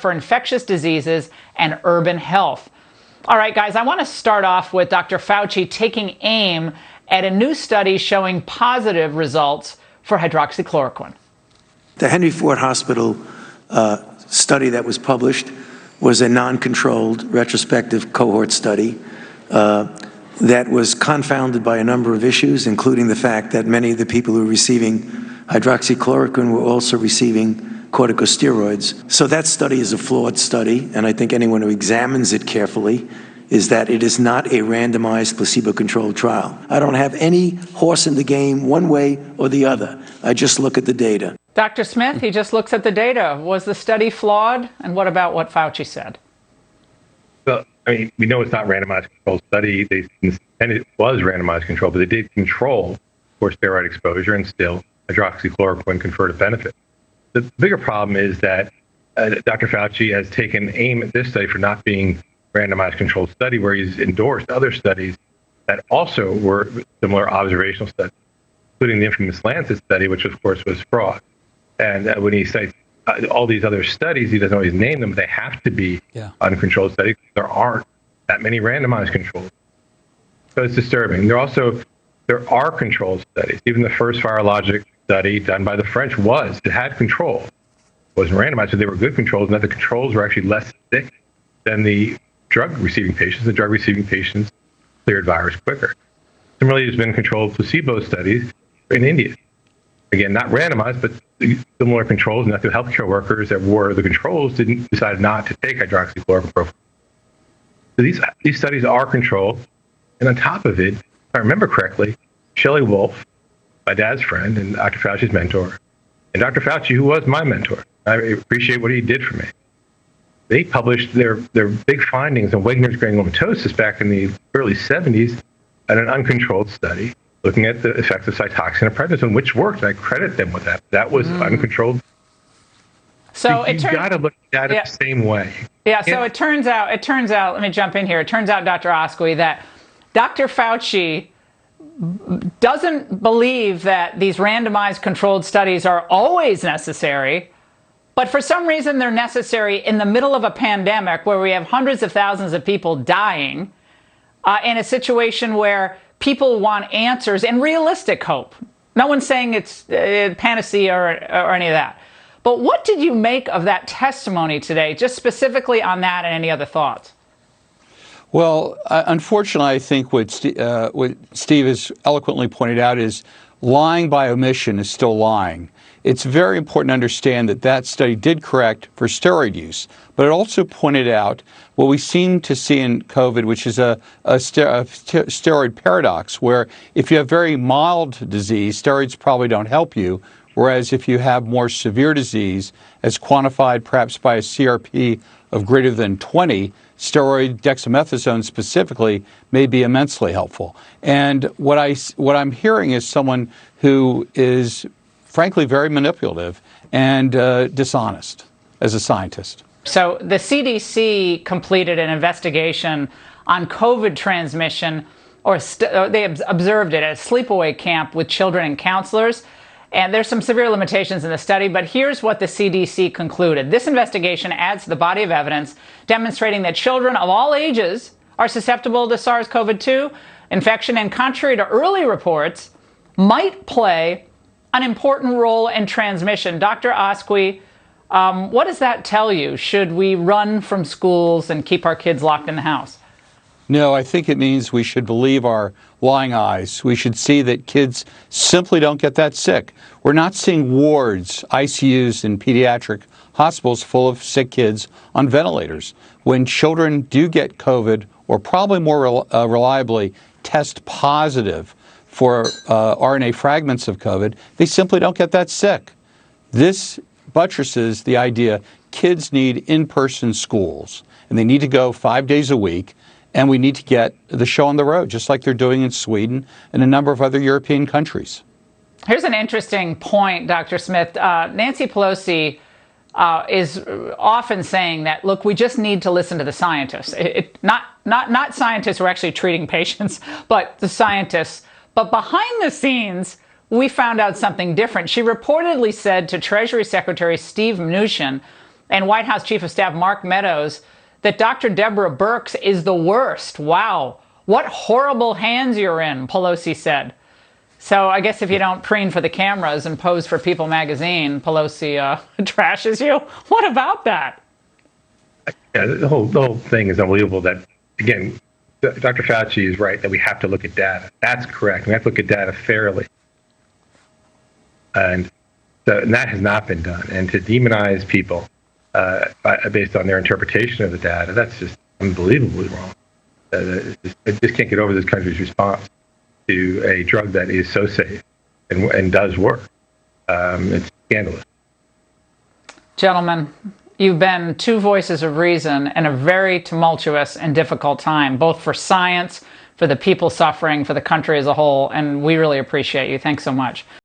for Infectious Diseases and Urban Health. All right, guys, I want to start off with Dr. Fauci taking aim at a new study showing positive results for hydroxychloroquine. The Henry Ford Hospital study that was published was a non-controlled retrospective cohort study that was confounded by a number of issues, including the fact that many of the people who were receiving hydroxychloroquine were also receiving corticosteroids. So that study is a flawed study, and I think anyone who examines it carefully is that it is not a randomized placebo-controlled trial. I don't have any horse in the game one way or the other. I just look at the data. Dr. Smith, he just looks at the data. Was the study flawed? And what about what Fauci said? Well, I mean, we know it's not a randomized controlled study. And it was randomized control, but they did control for steroid exposure, and still hydroxychloroquine conferred a benefit. The bigger problem is that Dr. Fauci has taken aim at this study for not being a randomized controlled study, where he's endorsed other studies that also were similar observational studies, including the infamous Lancet study, which of course was fraud. And when he cites all these other studies, he doesn't always name them, but they have to be uncontrolled studies. There aren't that many randomized controls. So it's disturbing. There are controlled studies. Even the first virologic study done by the French it had control. It wasn't randomized, so they were good controls, and that the controls were actually less sick than the drug-receiving patients. The drug-receiving patients cleared virus quicker. Similarly, there's been controlled placebo studies in India. Again, not randomized, but similar controls, and that the healthcare workers that were the controls decided not to take hydroxychloroquine. So these studies are controlled. And on top of it, if I remember correctly, Shelley Wolf, my dad's friend and Dr. Fauci's mentor, and Dr. Fauci, who was my mentor, I appreciate what he did for me. They published their big findings on Wegener's granulomatosis back in the early 70s at an uncontrolled study, looking at the effects of Cytoxan and prednisone, which worked. I credit them with that. That was uncontrolled. So you've got to look at it the same way. Yeah. So it turns out. Let me jump in here. It turns out, Dr. Oskoui, that Dr. Fauci doesn't believe that these randomized controlled studies are always necessary, but for some reason they're necessary in the middle of a pandemic where we have hundreds of thousands of people dying, in a situation where people want answers and realistic hope. No one's saying it's panacea or any of that. But what did you make of that testimony today, just specifically on that, and any other thoughts? Well, unfortunately, I think what Steve has eloquently pointed out is lying by omission is still lying. It's very important to understand that study did correct for steroid use, but it also pointed out what we seem to see in COVID, which is a steroid paradox, where if you have very mild disease, steroids probably don't help you, whereas if you have more severe disease, as quantified perhaps by a CRP of greater than 20, steroid dexamethasone specifically may be immensely helpful. And what I'm hearing is someone who is frankly very manipulative and dishonest as a scientist. So the CDC completed an investigation on COVID transmission, or they observed it at a sleepaway camp with children and counselors. And there's some severe limitations in the study, but here's what the CDC concluded. This investigation adds to the body of evidence demonstrating that children of all ages are susceptible to SARS-CoV-2 infection, and contrary to early reports, might play an important role in transmission. Dr. Oskoui, what does that tell you? Should we run from schools and keep our kids locked in the house? No, I think it means we should believe our lying eyes. We should see that kids simply don't get that sick. We're not seeing wards, ICUs in pediatric hospitals full of sick kids on ventilators. When children do get COVID, or probably more reliably test positive for RNA fragments of COVID, they simply don't get that sick. This buttresses the idea kids need in-person schools, and they need to go 5 days a week. And we need to get the show on the road, just like they're doing in Sweden and a number of other European countries. Here's an interesting point, Dr. Smith. Nancy Pelosi is often saying that, look, we just need to listen to the scientists. Not scientists who are actually treating patients, but the scientists. But behind the scenes, we found out something different. She reportedly said to Treasury Secretary Steve Mnuchin and White House Chief of Staff Mark Meadows that Dr. Deborah Birx is the worst. Wow, what horrible hands you're in, Pelosi said. So I guess if you don't preen for the cameras and pose for People magazine, Pelosi trashes you. What about that? Yeah, the whole thing is unbelievable. That, again, Dr. Fauci is right that we have to look at data. That's correct. We have to look at data fairly. And that has not been done. And to demonize people based on their interpretation of the data, that's just unbelievably wrong. I just can't get over this country's response to a drug that is so safe and does work. It's scandalous. Gentlemen, you've been two voices of reason in a very tumultuous and difficult time, both for science, for the people suffering, for the country as a whole, and we really appreciate you. Thanks so much.